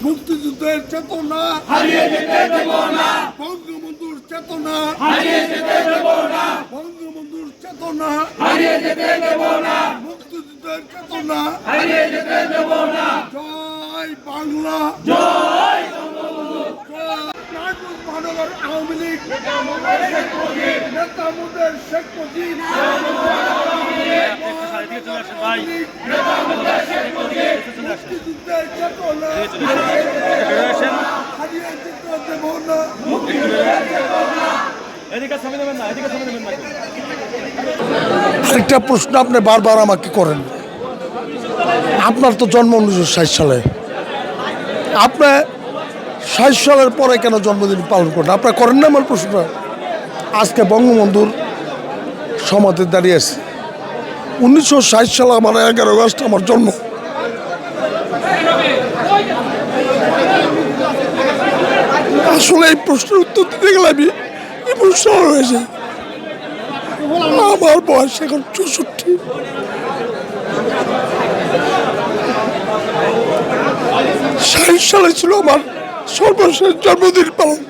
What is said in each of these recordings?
মুক্তিযুদ্ধের চেতনা হারিয়ে যেতে দেব না, বঙ্গবন্ধুর চেতনা হারিয়ে যেতে দেব না, বঙ্গবন্ধুর চেতনা হারিয়ে যেতে দেব না, মুক্তিযুদ্ধের চেতনা হারিয়ে যেতে দেব না। জয় বাংলা জয় নারায়ণগঞ্জ মহানগর আওয়ামী লীগ নেতা মুদের শেখ মুজিব মুক্তিযুদ্ধের চেতনা হারিয়ে যেতে দেব না। আরেকটা প্রশ্ন আপনি বারবার আমাকে করেন, আপনার তো জন্ম 1960 সালে, আপনি 60 সালের পরে কেন জন্মদিন পালন করেন? আপনারা করেন না আমার প্রশ্নটা? আজকে বঙ্গবন্ধুর সমাধি দাঁড়িয়েছে 1960 সালে, আমার 11 আগস্ট আমার জন্ম। আসলে এই প্রশ্নের উত্তর দিতে গেলে আমি ইমোশনাল হয়ে যাই। আমার বয়স এখন 64। ষাট সালে ছিল আমার সর্বশেষ জন্মদিন পালন।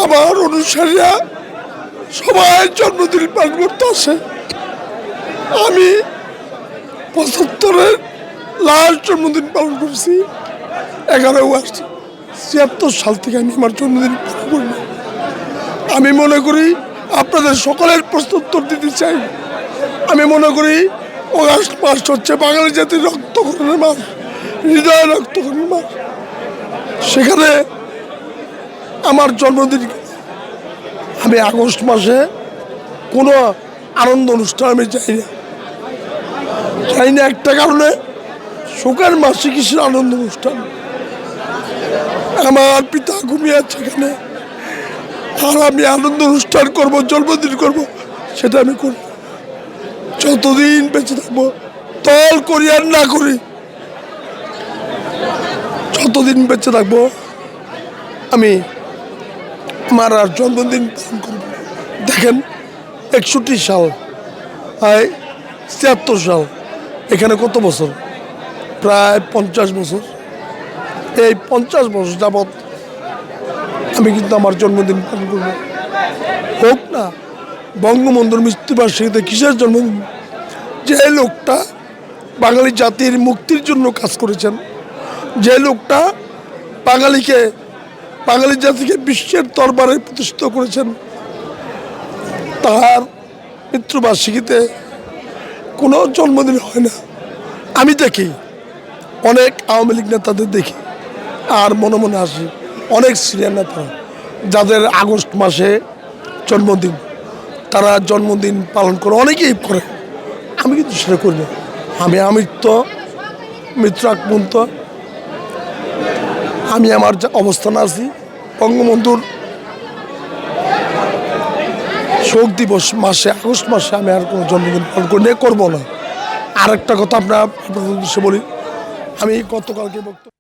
আমার অনুসারীরা সবাই জন্মদিন পালন করতে আসে। আমি 75-এর লাস্ট জন্মদিন পালন করছি 11 আগস্ট 76 সাল থেকে আমি আমার জন্মদিন পালন করি। আমি মনে করি আপনাদের সকলের প্রশ্ন উত্তর দিতে চাই। আমি মনে করি অগাস্ট মাস হচ্ছে বাঙালি জাতির রক্তক্ষরণের মাস, হৃদয় রক্তক্ষরণের মাস। সেখানে আমার জন্মদিন, আমি আগস্ট মাসে কোনো আনন্দ অনুষ্ঠান আমি চাই না একটা কারণে, শোকের মাসে কিসের আনন্দ অনুষ্ঠান? আমার পিতা ঘুমিয়ে আছে এখানে, আর আমি আনন্দ অনুষ্ঠান করবো, জন্মদিন করব, সেটা আমি করি। যতদিন বেঁচে থাকবো, দল করি আর না করি, যতদিন বেঁচে থাকবো আমি আমার আর জন্মদিন পালন করব। দেখেন 61 সাল, 76 সাল, এখানে কত বছর? প্রায় 50 বছর। এই 50 বছর যাবৎ আমি কিন্তু আমার জন্মদিন পালন করব। হোক না বঙ্গবন্ধুর মৃত্যুবার্ষিকীতে কিসের জন্মদিন? যে লোকটা বাঙালি জাতির মুক্তির জন্য কাজ করেছেন, যে লোকটা বাঙালি জাতিকে বিশ্বের দরবারে প্রতিষ্ঠিত করেছেন, তার মৃত্যুবার্ষিকীতে কোনো জন্মদিন হয় না। আমি দেখি অনেক আওয়ামী লীগ নেতাদের দেখি, আর মনে মনে আসি অনেক সিনিয়র নেতারা যাদের আগস্ট মাসে জন্মদিন, তারা জন্মদিন পালন করে, অনেকেই করে। আমি কিন্তু সেটা করি না। আমি মৃত্যু আগ পর্যন্ত আমি আমার অবস্থানে আছি। বঙ্গবন্ধুর শোক দিবস মাসে, আগস্ট মাসে আমি আর কোনো জন্মদিন পালন করি না, করবো না। আর একটা কথা আপনাদের উদ্দেশ্যে বলি, আমি গতকালকে বক্তব্য